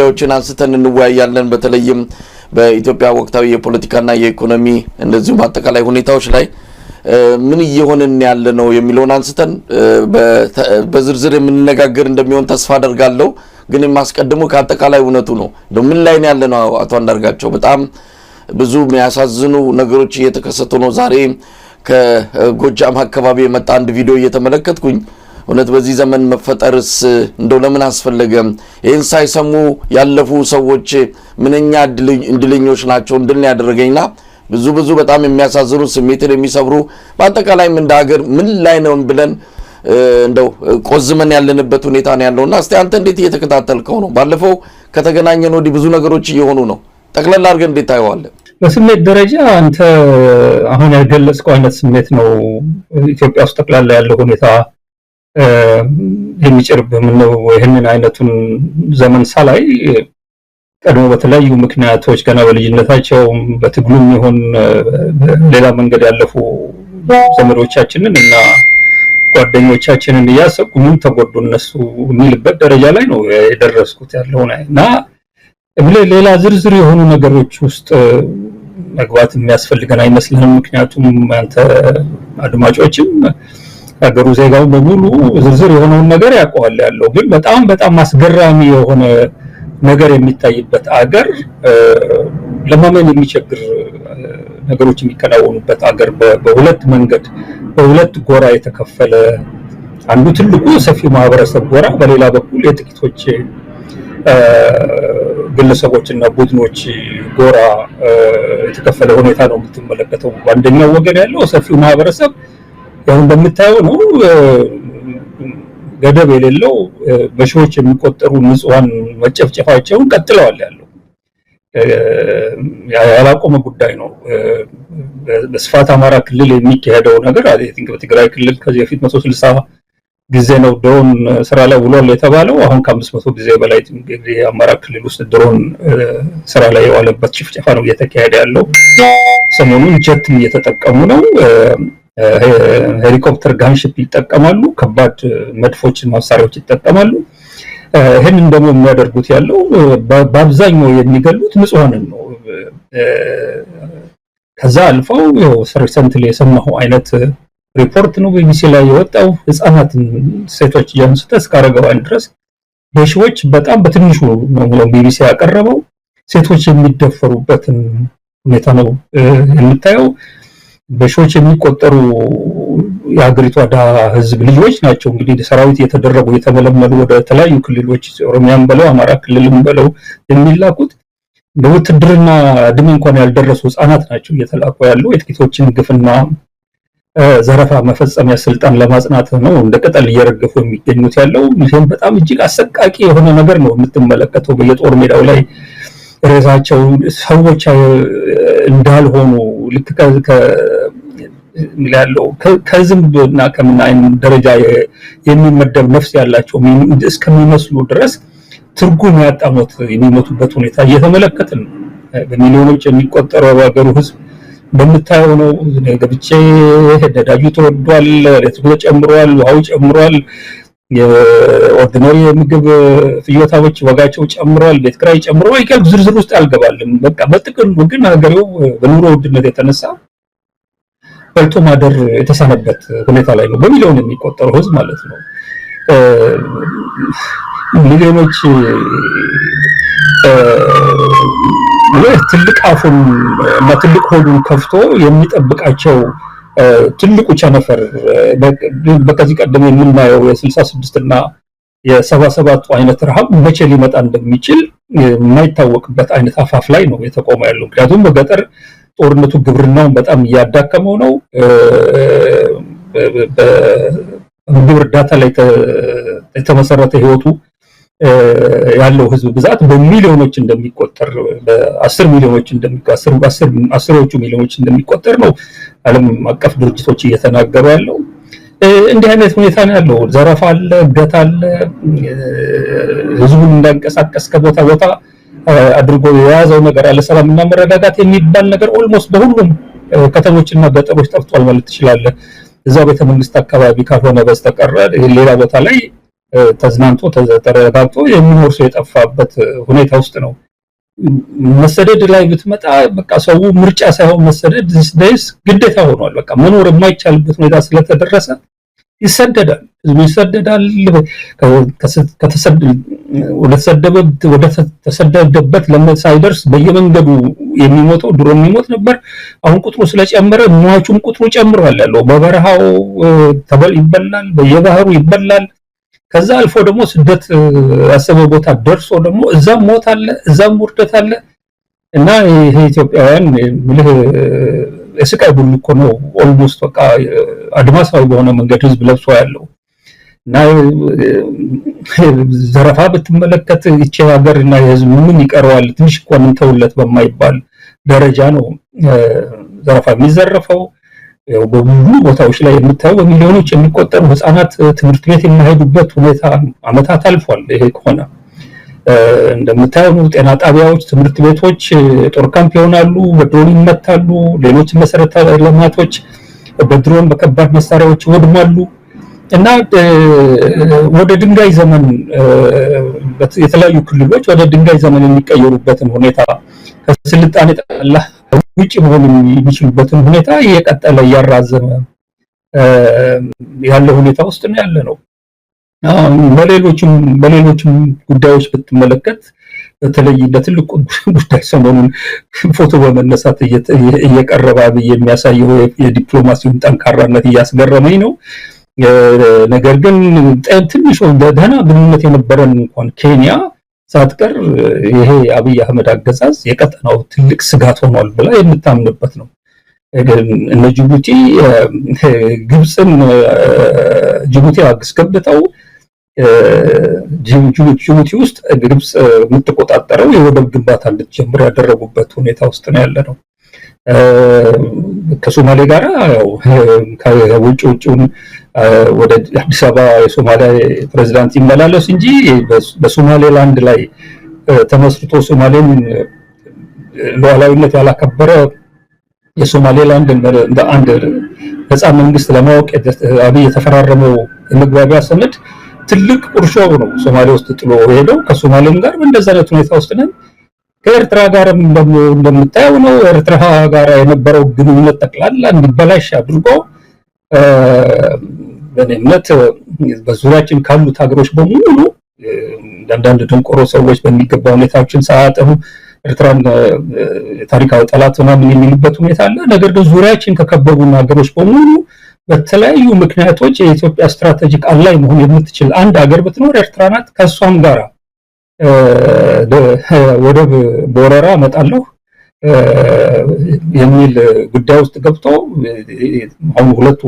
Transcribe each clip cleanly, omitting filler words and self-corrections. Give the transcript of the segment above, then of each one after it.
ጉዳዮችን አንስተን እንወያያለን በተለይም በኢትዮጵያ ወቅታዊ የፖለቲካና የኢኮኖሚ እንደዚሁ አጠቃላይ ሁኔታዎች ላይ ምን እየሆነን ያለ ነው የሚለውን አንስተን በዝርዝር የምንነጋገር እንደሚሆን ተስፋ አደርጋለሁ ግን የማስቀድመው ከአጠቃላይ እውነቱ ነው ምን ላይ ነው ያለ ነው አቶ አንዳርጋቸው በጣም ብዙ የሚያሳዝኑ ነገሮች እየተከሰቱ ነው ዛሬ ከጎጃም አካባቢ የመጣ አንድ ቪዲዮ እየተመለከትኩኝ እውነት በዚህ ዘመን መፈጠርስ እንደው ለምን አስፈልገ ይሄን ሳይሰሙ ያለፉ ሰዎች ምንኛ እንድልኞች ናቸው እንድል ያደረገኝና ብዙ በጣም የሚያሳዝኑ ስሜትን የሚሰብሩ በአጠቃላይ እንደ ሀገር ምን ላይ ነው ብለን እንደው ቆዝመን ያለንበት ሁኔታ ነው ያለውና እስቲ አንተ እንዴት እየተከታተልከው ነው ባለፈው ከተገናኘን ወዲህ ብዙ ነገሮች እየሆኑ ነው ጠቅለል አድርገን እንዴት ታየዋለህ በስሜት ደረጃ አንተ አሁን ያገለጽከው አይነት ስሜት ነው ኢትዮጵያ ውስጥ ተቀላላ ያለው ሁኔታ የሚጨርብህ ነው ይሄንን አይነቱን ዘመን ሳላይ ቀድሞ በተለያዩ ምክንያቶች ገና በልጅነታቸው በትግሉም ይሁን ሌላ መንገድ ያለፉ ዘመዶቻችንን እና ጓደኞቻችንን ያሰቁ ምን ተጎዱ እነሱ የሚልበት ደረጃ ላይ ነው የደረስኩት ያለውና ሌላ ዝርዝር የሆኑ ነገሮች ውስጥ መግባት የሚያስፈልገን አይመስልንም ምክንያቱም አንተ አድማጮችም ሀገሩ ዜጋው በሙሉ ዝርዝር የሆነውን ነገር ያውቀዋል ያለው ግን በጣም አስገራሚ የሆነ ነገር የሚታይበት አገር ለማመን የሚቸግር ነገሮች የሚከናወኑበት አገር በሁለት መንገድ በሁለት ጎራ የተከፈለ አንዱ ትልቁ ሰፊው ማህበረሰብ ጎራ በሌላ በኩል የጥቂቶች ግለሰቦችና ቡድኖች ጎራ የተከፈለ ሁኔታ ነው የምትመለከተው አንደኛው ወገን ያለው ሰፊው ማህበረሰብ ያው እንደምታየው ነው ገደብ የሌለው በሺዎች የሚቆጠሩ ንጹሃን መጨፍጨፋቸውን ቀጥለዋል ያለው ያላቆመ ጉዳይ ነው በስፋት አማራ ክልል የሚካሄደው ነገር አይ ቲንክ በትግራይ ክልል ከዚህ በፊት 160 ጊዜ ነው ድሮን ስራ ላይ ውሏል የተባለው አሁን ከ500 ጊዜ በላይ እንግዲህ አማራ ክልል ውስጥ ድሮን ስራ ላይ የዋለበት ጭፍጨፋ ነው እየተካሄደ ያለው ሰሞኑን ጀትም እየተጠቀሙ ነው ሄሊኮፕተር ጋንሺፕ ይጠቀማሉ ከባድ መድፎችን መሳሪያዎች ይጠቀማሉ ይሄንን ደግሞ የሚያደርጉት ያለው በአብዛኛው የሚገሉት ንጹሃንን ነው ከዛ አልፈው ሪሰንትሊ የሰማው አይነት ሪፖርት ነው ቢቢሲ ላይ የወጣው ህፃናትን ሴቶች ጀምስተ እስካረጋዋን ድረስ በሺዎች በጣም በትንሹ ነው ቢቢሲ ያቀረበው ሴቶች የሚደፈሩበትን ሁኔታ ነው የምታየው በሺዎች የሚቆጠሩ የሀገሪቷ ህዝብ ልጆች ናቸው እንግዲህ ሰራዊት የተደረጉ የተመለመሉ ወደ ተለያዩ ክልሎች ኦሮሚያን በለው አማራ ክልልም በለው የሚላኩት በውትድርና እድሜ እንኳን ያልደረሱ ህፃናት ናቸው እየተላኩ ያሉ የጥቂቶችን ግፍና ዘረፋ መፈጸሚያ ስልጣን ለማጽናት ነው እንደ ቅጠል እየረገፉ የሚገኙት ያለው ይሄን በጣም እጅግ አሰቃቂ የሆነ ነገር ነው የምትመለከተው በየጦር ሜዳው ላይ ሬሳቸው ሰዎች እንዳልሆኑ ልክ ሚላለው ከዝምብና ከመናይን ደረጃ የሚመደብ ነፍስ ያላቸው እስከሚመስሉ ድረስ ትርጉም ያጣሞት የሚሞቱበት ሁኔታ እየተመለከትን በሚሊዮኖች የሚቆጠረው ሀገሩ ህዝብ በመታየው ነው ገብቼ ነዳጁ ተወዷል ለትግሎ ጨምሯል ውሃው ጨምሯል የኦርዲናሪ ምግብ ፍጆታዎች ዋጋቸው ጨምሯል ቤት ኪራይ ጨምሯል ይቀር ዝርዝር ውስጥ አልገባልም በቃ በጥቅሉ ግን ሀገሬው በኑሮ ውድነት የተነሳ በልቶ ማደር የተሳነበት ሁኔታ ላይ ነው በሚሊዮን የሚቆጠረው ህዝብ ማለት ነው ሚሊዮኖች ትልቅ አፉን እና ትልቅ ሆዱን ከፍቶ የሚጠብቃቸው ትልቁ ቸነፈር በከዚህ ቀደም የምናየው የ66 እና የ77 አይነት ረሃብ መቼ ሊመጣ እንደሚችል የማይታወቅበት አይነት አፋፍ ላይ ነው የተቆመው ያለው ምክንያቱም በገጠር ጦርነቱ ግብርናውን በጣም ያዳከመው ነው በምግብ እርዳታ ላይ የተመሰረተ ህይወቱ ያለው ህዝብ ብዛት በሚሊዮኖች እንደሚቆጠር በ10 ሚሊዮኖች እንደሚቆጠር በ10ዎቹ ሚሊዮኖች እንደሚቆጠር ነው ዓለም አቀፍ ድርጅቶች እየተናገሩ ያለው እንዲህ አይነት ሁኔታ ነው ያለው ዘረፋ አለ እገታ አለ ህዝቡን እንዳንቀሳቀስ ከቦታ ቦታ አድርጎ የያዘው ነገር አለ ሰላምና መረጋጋት የሚባል ነገር ኦልሞስት በሁሉም ከተሞችና ገጠሮች ጠፍቷል ማለት ይችላል እዛው ቤተ መንግስት አካባቢ ካልሆነ በስተቀር ሌላ ቦታ ላይ ተዝናንቶ ተረጋግቶ የሚኖር ሰው የጠፋበት ሁኔታ ውስጥ ነው። መሰደድ ላይ ብትመጣ በቃ ሰው ምርጫ ሳይሆን መሰደድ ዲስ ግዴታ ሆኗል። በቃ መኖር የማይቻልበት ሁኔታ ስለተደረሰ ይሰደዳል። ህዝቡ ይሰደዳል። ወደ ተሰደደበት ሳይደርስ በየመንገዱ የሚሞተው ድሮ የሚሞት ነበር። አሁን ቁጥሩ ስለጨመረ ሟቹም ቁጥሩ ጨምሯል። ያለው በበረሃው ይበላል፣ በየባህሩ ይበላል። ከዛ አልፎ ደግሞ ስደት ያሰበው ቦታ ደርሶ ደግሞ እዛም ሞት አለ፣ እዛም ውርደት አለ እና ይሄ ኢትዮጵያውያን ምልህ እስቃይ ሁሉ እኮ ነው። ኦልሞስት በቃ አድማሳዊ በሆነ መንገድ ህዝብ ለብሶ ያለው እና ዘረፋ ብትመለከት ይቺ ሀገርና የህዝብ ምን ይቀረዋል? ትንሽ እንኳን እንተውለት በማይባል ደረጃ ነው ዘረፋ የሚዘረፈው። በብዙ ቦታዎች ላይ የምታየው በሚሊዮኖች የሚቆጠሩ ህፃናት ትምህርት ቤት የማይሄዱበት ሁኔታ አመታት አልፏል። ይሄ ከሆነ እንደምታየው ጤና ጣቢያዎች፣ ትምህርት ቤቶች ጦር ካምፕ ይሆናሉ፣ በድሮን ይመታሉ። ሌሎች መሰረተ ልማቶች በድሮን በከባድ መሳሪያዎች ይወድማሉ እና ወደ ድንጋይ ዘመን የተለያዩ ክልሎች ወደ ድንጋይ ዘመን የሚቀየሩበትን ሁኔታ ከስልጣኔ ጠቅላላ ውጭ መሆን የሚችሉበትን ሁኔታ እየቀጠለ እያራዘመ ያለ ሁኔታ ውስጥ ነው ያለ ነው። በሌሎችም ጉዳዮች ብትመለከት በተለይ ለትልቁ ጉዳይ ሰሞኑን ፎቶ በመነሳት እየቀረበ አብይ የሚያሳየው የዲፕሎማሲውን ጠንካራነት እያስገረመኝ ነው። ነገር ግን ትንሽ ደህና ግንኙነት የነበረን እንኳን ኬንያ ሳትቀር ይሄ አብይ አህመድ አገዛዝ የቀጠናው ትልቅ ስጋት ሆኗል ብላ የምታምንበት ነው። እነ ጅቡቲ አስገብተው ጅቡቲ ውስጥ ግብጽ የምትቆጣጠረው የወደብ ግንባታ እንድትጀምር ያደረጉበት ሁኔታ ውስጥ ነው ያለ ነው። ከሶማሌ ጋር ያው ውጭውን ወደ አዲስ አበባ የሶማሊያ ፕሬዝዳንት ይመላለስ እንጂ በሶማሌላንድ ላይ ተመስርቶ ሶማሌን ሉዓላዊነት ያላከበረ የሶማሌላንድ እንደ አንድ ነፃ መንግስት ለማወቅ አብይ የተፈራረመው የመግባቢያ ሰነድ ትልቅ ቁርሾ ነው ሶማሌ ውስጥ ጥሎ ሄደው። ከሶማሌም ጋር በእንደዛ አይነት ሁኔታ ውስጥ ነን። ከኤርትራ ጋርም እንደምታየው ነው። ኤርትራ ጋር የነበረው ግንኙነት ጠቅላላ እንዲበላሽ አድርጎ በእምነት በዙሪያችን ካሉት ሀገሮች በሙሉ አንዳንድ ደንቆሮ ሰዎች በሚገባ ሁኔታዎችን ሳያጠኑ ኤርትራን ታሪካዊ ጠላት ምናምን የሚሉበት ሁኔታ አለ። ነገር ግን ዙሪያችን ከከበቡን ሀገሮች በሙሉ በተለያዩ ምክንያቶች የኢትዮጵያ ስትራቴጂክ አላይ መሆን የምትችል አንድ ሀገር ብትኖር ኤርትራ ናት። ከሷም ጋር ወደብ በወረራ እመጣለሁ የሚል ጉዳይ ውስጥ ገብቶ አሁን ሁለቱ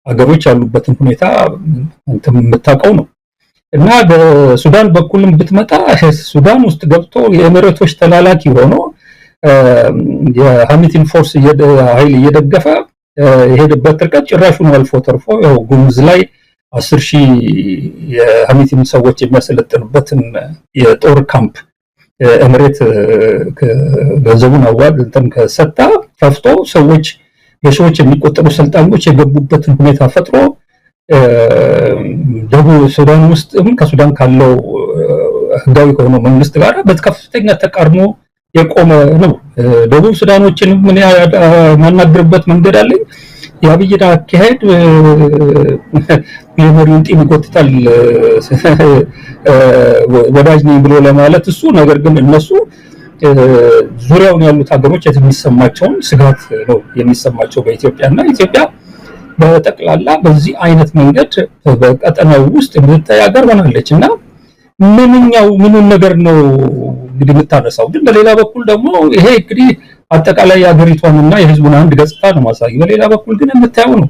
ሀገሮች ያሉበትን ሁኔታ እንትን የምታውቀው ነው። እና በሱዳን በኩልም ብትመጣ ሱዳን ውስጥ ገብቶ የኤሚሬቶች ተላላኪ ሆኖ የሐሚቲን ፎርስ ኃይል እየደገፈ የሄደበት ርቀት ጭራሹን አልፎ ተርፎ ያው ጉሙዝ ላይ 10,000 የሐሚቲን ሰዎች የሚያሰለጥኑበትን የጦር ካምፕ ኤሚሬት ገንዘቡን አዋድ እንትን ከሰጣ ከፍቶ ሰዎች በሺዎች የሚቆጠሩ ሰልጣኞች የገቡበትን ሁኔታ ፈጥሮ ደቡብ ሱዳን ውስጥም ከሱዳን ካለው ህጋዊ ከሆነ መንግስት ጋር በከፍተኛ ተቃርሞ የቆመ ነው። ደቡብ ሱዳኖችን ምን ማናገርበት መንገድ አለኝ። የአብይን አካሄድ የመሪውን ጢም ይጎትታል ወዳጅ ነኝ ብሎ ለማለት እሱ። ነገር ግን እነሱ ዙሪያውን ያሉት ሀገሮች የሚሰማቸውን ስጋት ነው የሚሰማቸው በኢትዮጵያና ኢትዮጵያ በጠቅላላ በዚህ አይነት መንገድ በቀጠናው ውስጥ የምትታይ ሀገር ሆናለች እና ምኑን ነገር ነው እንግዲህ የምታነሳው። ግን በሌላ በኩል ደግሞ ይሄ እንግዲህ አጠቃላይ የሀገሪቷንና የህዝቡን አንድ ገጽታ ነው ማሳየው። በሌላ በኩል ግን የምታየው ነው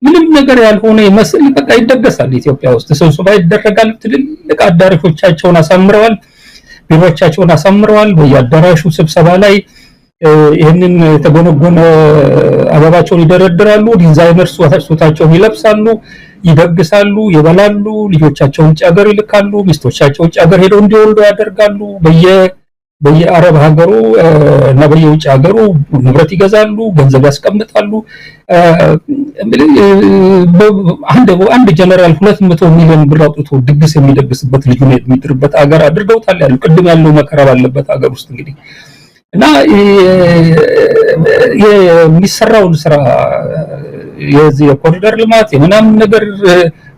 ምንም ነገር ያልሆነ ይመስል በቃ ይደገሳል። ኢትዮጵያ ውስጥ ስብሰባ ይደረጋል። ትልልቅ አዳራሾቻቸውን አሳምረዋል፣ ቢሮዎቻቸውን አሳምረዋል። በየአዳራሹ ስብሰባ ላይ ይህንን የተጎነጎነ አበባቸውን ይደረድራሉ። ዲዛይነርስ ሱታቸውን ይለብሳሉ፣ ይደግሳሉ፣ ይበላሉ። ልጆቻቸውን ውጭ ሀገር ይልካሉ። ሚስቶቻቸው ውጭ ሀገር ሄደው እንዲወልዱ ያደርጋሉ። በየአረብ ሀገሩ እና በየውጭ ሀገሩ ንብረት ይገዛሉ፣ ገንዘብ ያስቀምጣሉ። አንድ ጀነራል 200 ሚሊዮን ብር አውጥቶ ድግስ የሚደግስበት ልጁን የሚድርበት ሀገር አድርገውታል ያለው ቅድም ያለው መከራ ባለበት ሀገር ውስጥ እንግዲህ እና የሚሰራውን ስራ የዚህ የኮሪደር ልማት የምናምን ነገር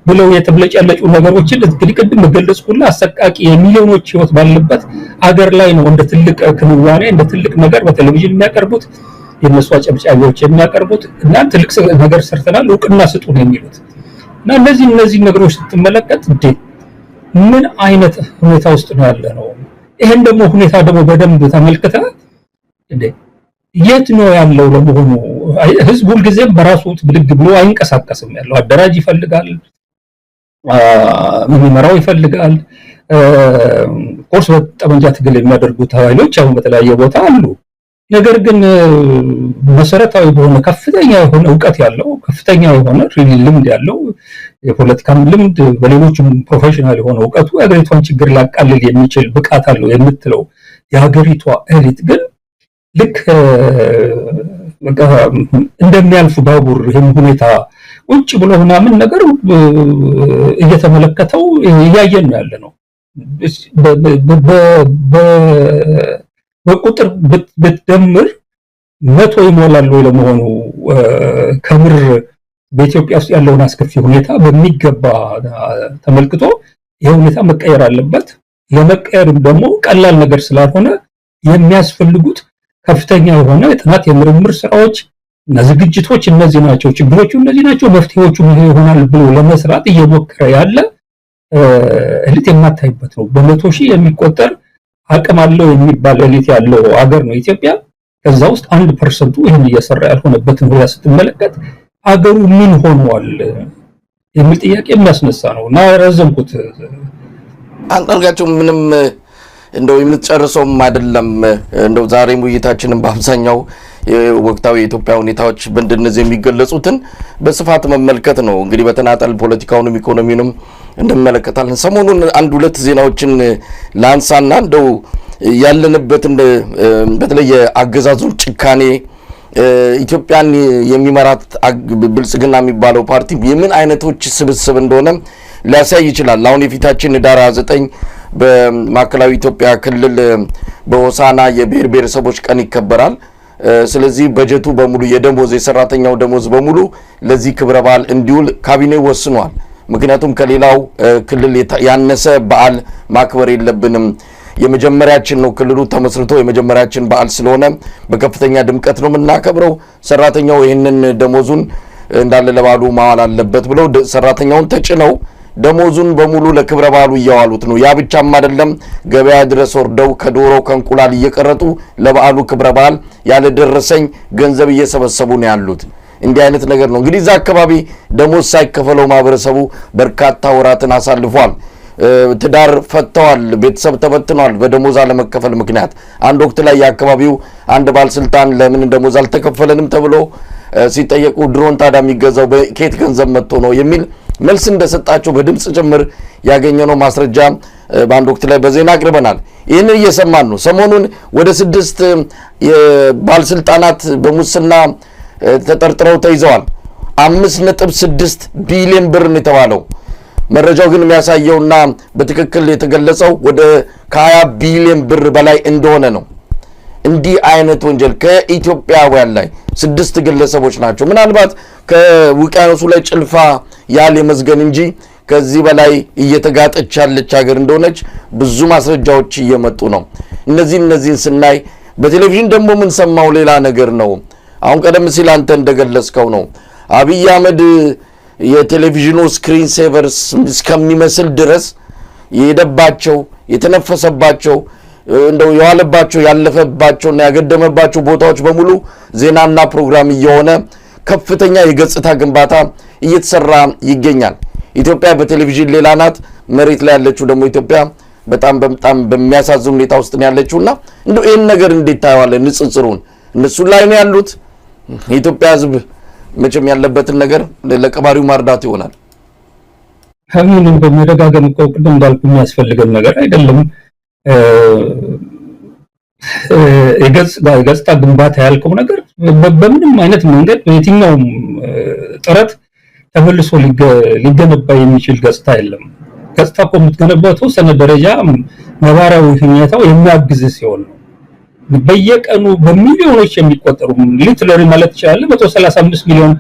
ብለው የተብለጨለጩ ነገሮችን እንግዲህ ቅድም ገለጽኩና አሰቃቂ የሚሊዮኖች ህይወት ባለበት አገር ላይ ነው እንደ ትልቅ ክንዋኔ እንደ ትልቅ ነገር በቴሌቪዥን የሚያቀርቡት የነሱ አጨብጫቢዎች የሚያቀርቡት እና ትልቅ ነገር ሰርተናል እውቅና ስጡ ነው የሚሉት እና እነዚህ ነገሮች ስትመለከት ምን አይነት ሁኔታ ውስጥ ነው ያለ ነው። ይሄን ደግሞ ሁኔታ ደግሞ በደንብ ተመልክተ የት ነው ያለው ለመሆኑ ህዝብ ሁልጊዜም በራሱ ብድግ ብሎ አይንቀሳቀስም ያለው አደራጅ ይፈልጋል የሚመራው ይፈልጋል ኮርስ በጠመንጃ ትግል የሚያደርጉት ኃይሎች አሁን በተለያየ ቦታ አሉ። ነገር ግን መሰረታዊ በሆነ ከፍተኛ የሆነ ዕውቀት ያለው ከፍተኛ የሆነ ልምድ ያለው የፖለቲካ ልምድ በሌሎችም ፕሮፌሽናል የሆነ ዕውቀቱ የሀገሪቷን ችግር ሊያቃልል የሚችል ብቃት አለው የምትለው የሀገሪቷ ኤሊት ግን ልክ እንደሚያልፉ ባቡር ይሄን ሁኔታ ቁጭ ብሎ ምናምን ነገር እየተመለከተው እያየን ነው ያለ ነው። በቁጥር ብትደምር 100 ይሞላል ወይ ለመሆኑ ከምር በኢትዮጵያ ውስጥ ያለውን አስከፊ ሁኔታ በሚገባ ተመልክቶ ይሄ ሁኔታ መቀየር አለበት። ለመቀየርም ደግሞ ቀላል ነገር ስላልሆነ የሚያስፈልጉት ከፍተኛ የሆነ የጥናት የምርምር ስራዎች እና ዝግጅቶች እነዚህ ናቸው። ችግሮቹ እነዚህ ናቸው። መፍትሄዎቹ ምን ይሆናል ብሎ ለመስራት እየሞከረ ያለ ኤሊት የማታይበት ነው። በመቶ ሺህ የሚቆጠር አቅም አለው የሚባል ኤሊት ያለው ሀገር ነው ኢትዮጵያ። ከዛ ውስጥ 1% ይሄን እየሰራ ያልሆነበትን ሁኔታ ስትመለከት ሀገሩ ምን ሆኗል የሚል ጥያቄ የሚያስነሳ ነው እና ረዘምኩት። አንዳርጋቸው ምንም እንደው የምትጨርሰውም አይደለም። እንደው ዛሬም ውይይታችንን በአብዛኛው ወቅታዊ የኢትዮጵያ ሁኔታዎች በእንደነዚህ የሚገለጹትን በስፋት መመልከት ነው። እንግዲህ በተናጠል ፖለቲካውንም ኢኮኖሚውንም እንመለከታለን። ሰሞኑን አንድ ሁለት ዜናዎችን ላንሳና እንደው ያለንበትን በተለይ አገዛዙን ጭካኔ ኢትዮጵያን የሚመራት ብልጽግና የሚባለው ፓርቲ የምን አይነቶች ስብስብ እንደሆነ ሊያሳይ ይችላል። አሁን የፊታችን ዳራ 9 በማዕከላዊ ኢትዮጵያ ክልል በሆሳና የብሔር ብሔረሰቦች ቀን ይከበራል። ስለዚህ በጀቱ በሙሉ የደሞዝ የሰራተኛው ደሞዝ በሙሉ ለዚህ ክብረ በዓል እንዲውል ካቢኔው ወስኗል። ምክንያቱም ከሌላው ክልል ያነሰ በዓል ማክበር የለብንም፣ የመጀመሪያችን ነው፣ ክልሉ ተመስርቶ የመጀመሪያችን በዓል ስለሆነ በከፍተኛ ድምቀት ነው የምናከብረው፣ ሰራተኛው ይህንን ደሞዙን እንዳለ ለበዓሉ ማዋል አለበት ብለው ሰራተኛውን ተጭነው ደሞዙን በሙሉ ለክብረ በዓሉ እያዋሉት ነው። ያ ብቻም አይደለም፣ ገበያ ድረስ ወርደው ከዶሮ ከእንቁላል እየቀረጡ ለበዓሉ ክብረ በዓል ያለ ደረሰኝ ገንዘብ እየሰበሰቡ ነው ያሉት። እንዲህ አይነት ነገር ነው እንግዲህ እዛ አካባቢ ደሞዝ ሳይከፈለው ማህበረሰቡ በርካታ ወራትን አሳልፏል። ትዳር ፈተዋል፣ ቤተሰብ ተበትኗል በደሞዝ አለመከፈል ምክንያት። አንድ ወቅት ላይ የአካባቢው አንድ ባለስልጣን ለምን ደሞዝ አልተከፈለንም ተብሎ ሲጠየቁ ድሮን ታዲያ የሚገዛው በኬት ገንዘብ መጥቶ ነው የሚል መልስ እንደሰጣቸው በድምጽ ጭምር ያገኘነው ማስረጃ በአንድ ወቅት ላይ በዜና አቅርበናል። ይህንን እየሰማን ነው። ሰሞኑን ወደ 6 ባለስልጣናት በሙስና ተጠርጥረው ተይዘዋል። 5.6 ቢሊዮን ብር ነው የተባለው። መረጃው ግን የሚያሳየውና በትክክል የተገለጸው ወደ ከ20 ቢሊዮን ብር በላይ እንደሆነ ነው። እንዲህ አይነት ወንጀል ከኢትዮጵያውያን ላይ 6 ግለሰቦች ናቸው። ምናልባት ከውቅያኖሱ ላይ ጭልፋ ያለ መዝገን እንጂ ከዚህ በላይ እየተጋጠች ያለች ሀገር እንደሆነች ብዙ ማስረጃዎች እየመጡ ነው። እነዚህን ስናይ በቴሌቪዥን ደግሞ ምን ሰማው ሌላ ነገር ነው። አሁን ቀደም ሲል አንተ እንደገለጽከው ነው አብይ አህመድ የቴሌቪዥኑ ስክሪን ሴቨርስ እስከሚመስል ድረስ የሄደባቸው የተነፈሰባቸው እንደው የዋለባቸው ያለፈባቸውና ያገደመባቸው ቦታዎች በሙሉ ዜናና ፕሮግራም እየሆነ ከፍተኛ የገጽታ ግንባታ እየተሰራ ይገኛል። ኢትዮጵያ በቴሌቪዥን ሌላ ናት፣ መሬት ላይ ያለችው ደግሞ ኢትዮጵያ በጣም በሚያሳዝን ሁኔታ ውስጥ ነው ያለችውና እንደው ይሄን ነገር እንዴት ታያዋለህ? ንጽጽሩን እነሱ ላይ ነው ያሉት። የኢትዮጵያ ሕዝብ መቼም ያለበትን ነገር ለቀባሪው ማርዳት ይሆናል። ሀሚንን በመደጋገም ቆቅድም እንዳልኩ የሚያስፈልገን ነገር አይደለም። የገጽታ ግንባታ ያልከው ነገር በምንም አይነት መንገድ በየትኛውም ጥረት ተመልሶ ሊገነባ የሚችል ገጽታ የለም። ገጽታ እኮ የምትገነባው ተወሰነ ደረጃ ነባራዊ ሁኔታው የሚያግዝ ሲሆን ነው። በየቀኑ በሚሊዮኖች የሚቆጠሩ ሊትራሊ ማለት ይችላል 135 ሚሊዮን